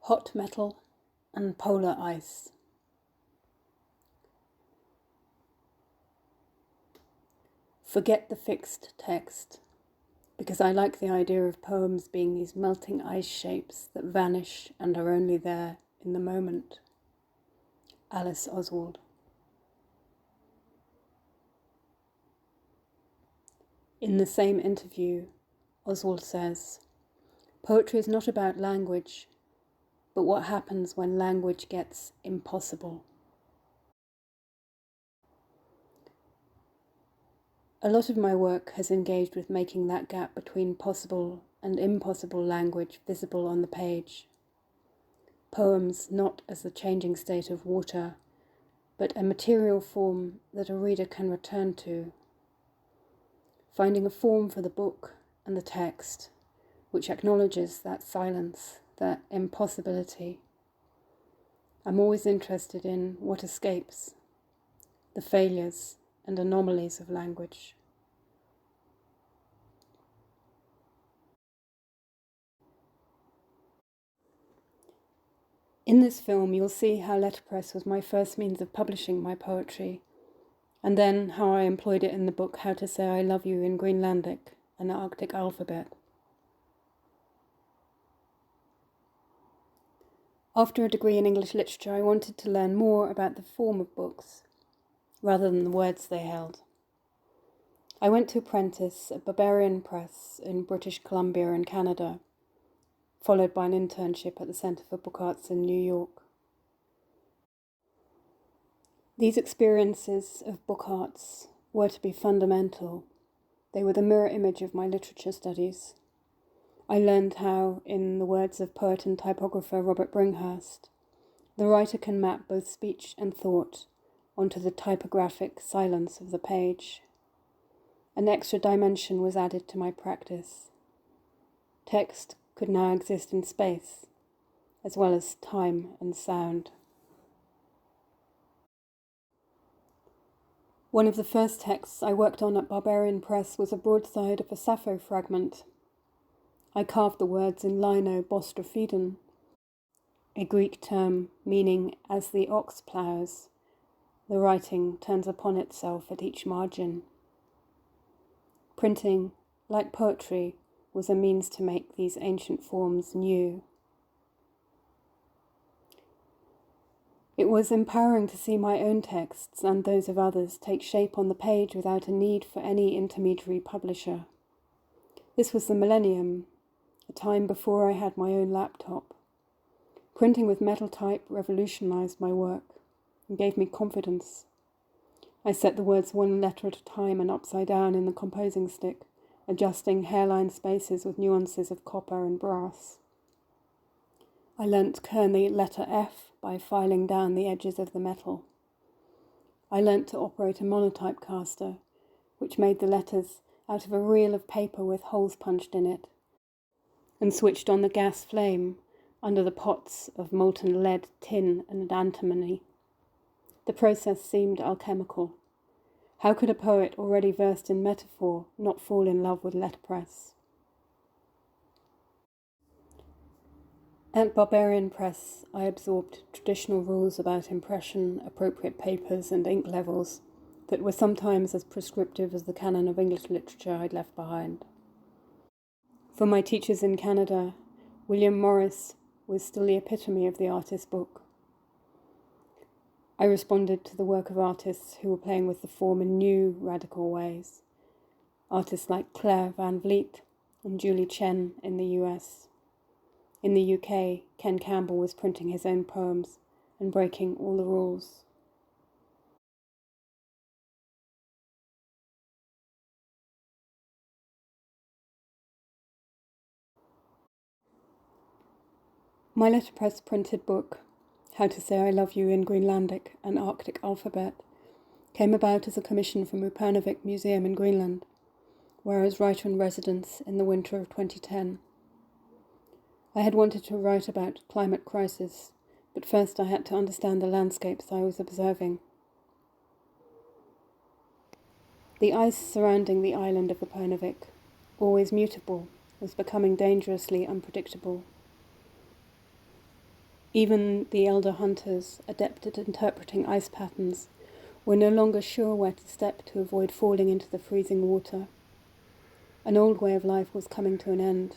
Hot metal and polar ice. Forget the fixed text, because I like the idea of poems being these melting ice shapes that vanish and are only there in the moment. Alice Oswald. In the same interview, Oswald says, "Poetry is not about language, but what happens when language gets impossible." A lot of my work has engaged with making that gap between possible and impossible language visible on the page. Poems not as the changing state of water, but a material form that a reader can return to. Finding a form for the book and the text, which acknowledges that silence, that impossibility. I'm always interested in what escapes, the failures and anomalies of language. In this film, you'll see how letterpress was my first means of publishing my poetry, and then how I employed it in the book How to Say I Love You in Greenlandic, an Arctic alphabet. After a degree in English literature, I wanted to learn more about the form of books, rather than the words they held. I went to apprentice at Barbarian Press in British Columbia in Canada, followed by an internship at the Centre for Book Arts in New York. These experiences of book arts were to be fundamental. They were the mirror image of my literature studies. I learned how, in the words of poet and typographer Robert Bringhurst, the writer can map both speech and thought onto the typographic silence of the page. An extra dimension was added to my practice. Text could now exist in space, as well as time and sound. One of the first texts I worked on at Barbarian Press was a broadside of a Sappho fragment. I carved the words in lino bostropheden, a Greek term meaning as the ox ploughs, the writing turns upon itself at each margin. Printing, like poetry, was a means to make these ancient forms new. It was empowering to see my own texts and those of others take shape on the page without a need for any intermediary publisher. This was the millennium, a time before I had my own laptop. Printing with metal type revolutionized my work and gave me confidence. I set the words one letter at a time and upside down in the composing stick, adjusting hairline spaces with nuances of copper and brass. I learnt to kern the letter F by filing down the edges of the metal. I learnt to operate a monotype caster, which made the letters out of a reel of paper with holes punched in it, and switched on the gas flame under the pots of molten lead, tin, and antimony. The process seemed alchemical. How could a poet already versed in metaphor not fall in love with letterpress? At Barbarian Press, I absorbed traditional rules about impression, appropriate papers, and ink levels that were sometimes as prescriptive as the canon of English literature I'd left behind. For my teachers in Canada, William Morris was still the epitome of the artist's book. I responded to the work of artists who were playing with the form in new, radical ways. Artists like Claire Van Vliet and Julie Chen in the US. In the UK, Ken Campbell was printing his own poems and breaking all the rules. My letterpress printed book, How to Say I Love You in Greenlandic, an Arctic alphabet, came about as a commission from Upernavik Museum in Greenland, where I was writer in residence in the winter of 2010. I had wanted to write about climate crisis, but first I had to understand the landscapes I was observing. The ice surrounding the island of Upernavik, always mutable, was becoming dangerously unpredictable. Even the elder hunters, adept at interpreting ice patterns, were no longer sure where to step to avoid falling into the freezing water. An old way of life was coming to an end.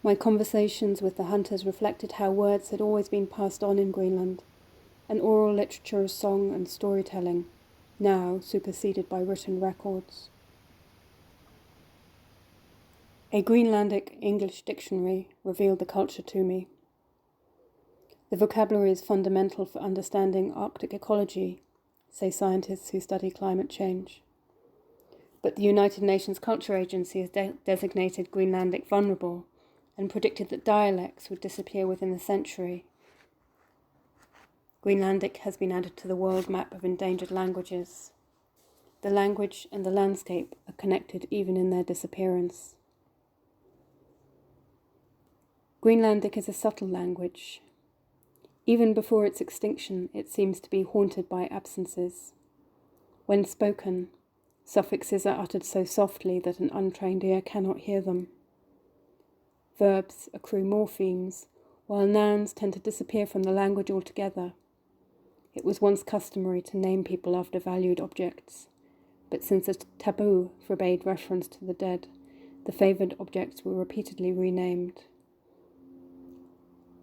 My conversations with the hunters reflected how words had always been passed on in Greenland, an oral literature of song and storytelling, now superseded by written records. A Greenlandic English dictionary revealed the culture to me. The vocabulary is fundamental for understanding Arctic ecology, say scientists who study climate change. But the United Nations Culture Agency has designated Greenlandic vulnerable and predicted that dialects would disappear within a century. Greenlandic has been added to the world map of endangered languages. The language and the landscape are connected even in their disappearance. Greenlandic is a subtle language. Even before its extinction, it seems to be haunted by absences. When spoken, suffixes are uttered so softly that an untrained ear cannot hear them. Verbs accrue morphemes, while nouns tend to disappear from the language altogether. It was once customary to name people after valued objects, but since a taboo forbade reference to the dead, the favoured objects were repeatedly renamed.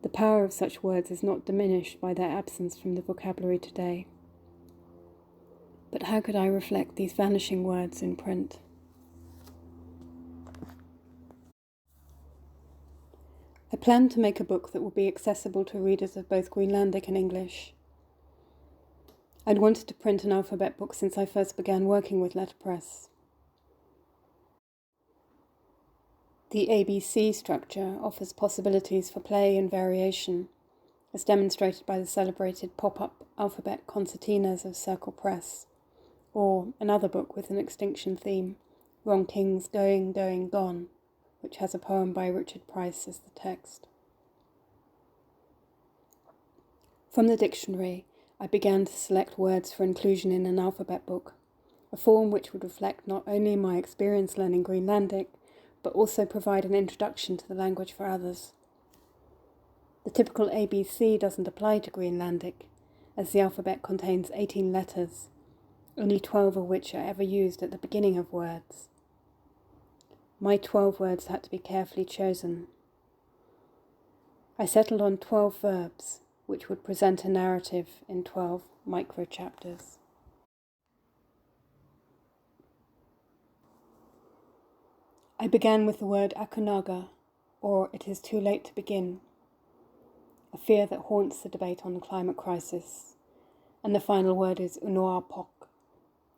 The power of such words is not diminished by their absence from the vocabulary today. But how could I reflect these vanishing words in print? I planned to make a book that would be accessible to readers of both Greenlandic and English. I'd wanted to print an alphabet book since I first began working with letterpress. The ABC structure offers possibilities for play and variation, as demonstrated by the celebrated pop-up alphabet concertinas of Circle Press, or another book with an extinction theme, Wrong Kings Going, Going, Gone, which has a poem by Richard Price as the text. From the dictionary, I began to select words for inclusion in an alphabet book, a form which would reflect not only my experience learning Greenlandic, but also provide an introduction to the language for others. The typical ABC doesn't apply to Greenlandic, as the alphabet contains 18 letters, only 12 of which are ever used at the beginning of words. My 12 words had to be carefully chosen. I settled on 12 verbs, which would present a narrative in 12 micro-chapters. I began with the word akunaga, or it is too late to begin, a fear that haunts the debate on the climate crisis, and the final word is unoapok,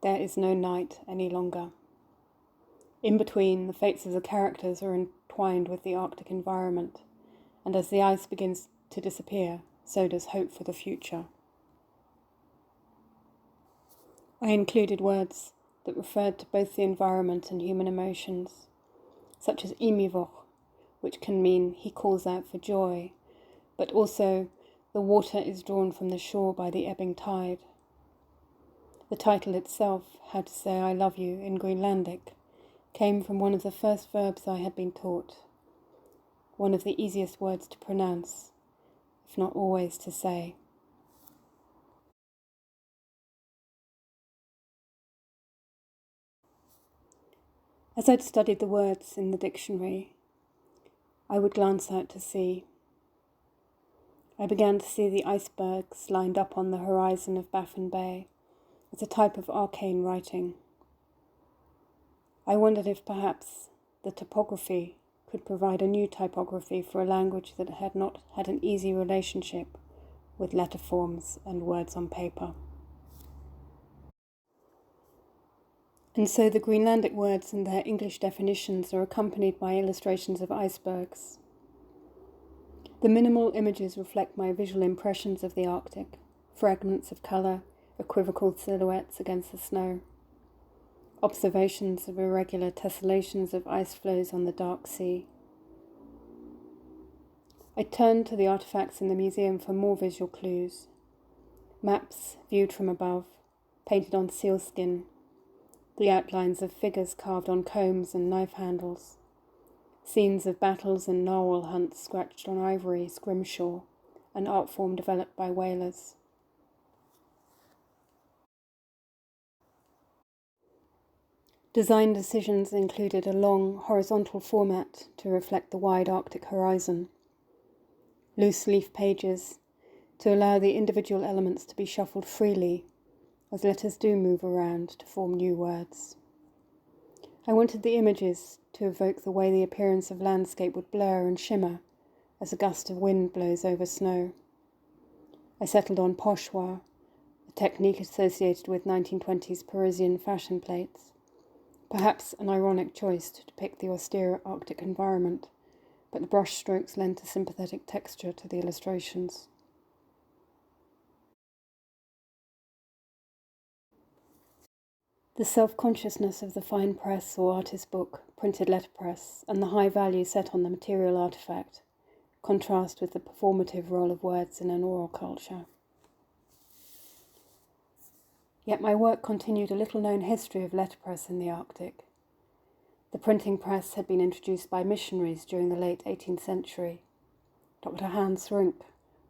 there is no night any longer. In between, the fates of the characters are entwined with the Arctic environment, and as the ice begins to disappear, so does hope for the future. I included words that referred to both the environment and human emotions, such as imivoch, which can mean he calls out for joy, but also the water is drawn from the shore by the ebbing tide. The title itself, How to Say I Love You in Greenlandic, came from one of the first verbs I had been taught, one of the easiest words to pronounce, if not always to say. As I'd studied the words in the dictionary, I would glance out to sea. I began to see the icebergs lined up on the horizon of Baffin Bay as a type of arcane writing. I wondered if perhaps the topography could provide a new typography for a language that had not had an easy relationship with letter forms and words on paper. And so the Greenlandic words and their English definitions are accompanied by illustrations of icebergs. The minimal images reflect my visual impressions of the Arctic, fragments of colour, equivocal silhouettes against the snow, observations of irregular tessellations of ice floes on the dark sea. I turned to the artefacts in the museum for more visual clues. Maps viewed from above, painted on sealskin, the outlines of figures carved on combs and knife handles, scenes of battles and narwhal hunts scratched on ivory scrimshaw, an art form developed by whalers. Design decisions included a long, horizontal format to reflect the wide Arctic horizon, loose leaf pages to allow the individual elements to be shuffled freely, as letters do move around to form new words. I wanted the images to evoke the way the appearance of landscape would blur and shimmer as a gust of wind blows over snow. I settled on pochoir, a technique associated with 1920s Parisian fashion plates, perhaps an ironic choice to depict the austere Arctic environment, but the brush strokes lent a sympathetic texture to the illustrations. The self-consciousness of the fine press or artist book, printed letterpress, and the high value set on the material artifact contrast with the performative role of words in an oral culture. Yet my work continued a little-known history of letterpress in the Arctic. The printing press had been introduced by missionaries during the late 18th century. Dr. Hans Runk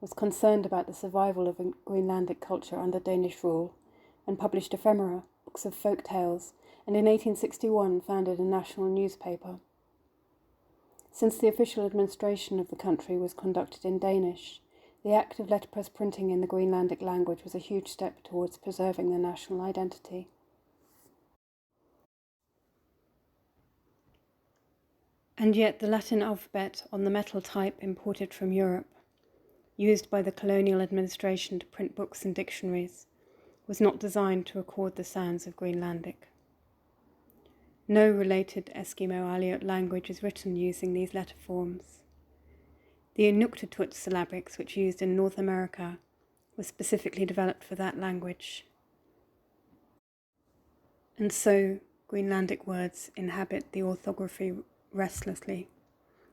was concerned about the survival of Greenlandic culture under Danish rule and published ephemera, books of folk tales, and in 1861 founded a national newspaper. Since the official administration of the country was conducted in Danish, the act of letterpress printing in the Greenlandic language was a huge step towards preserving the national identity. And yet the Latin alphabet on the metal type imported from Europe, used by the colonial administration to print books and dictionaries, was not designed to record the sounds of Greenlandic. No related Eskimo-Aleut language is written using these letter forms. The Inuktitut syllabics, which used in North America, were specifically developed for that language. And so Greenlandic words inhabit the orthography restlessly,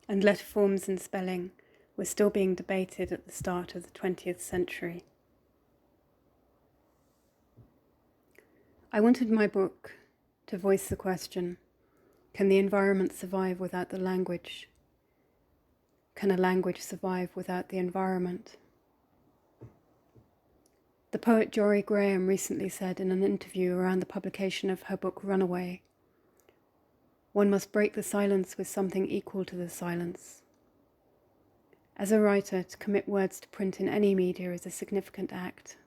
and letter forms and spelling were still being debated at the start of the 20th century. I wanted my book to voice the question, can the environment survive without the language? Can a language survive without the environment? The poet Jory Graham recently said in an interview around the publication of her book Runaway, "One must break the silence with something equal to the silence." As a writer, to commit words to print in any media is a significant act.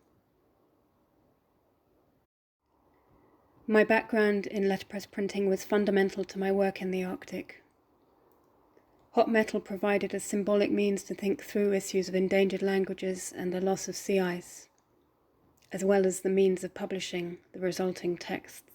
My background in letterpress printing was fundamental to my work in the Arctic. Hot metal provided a symbolic means to think through issues of endangered languages and the loss of sea ice, as well as the means of publishing the resulting texts.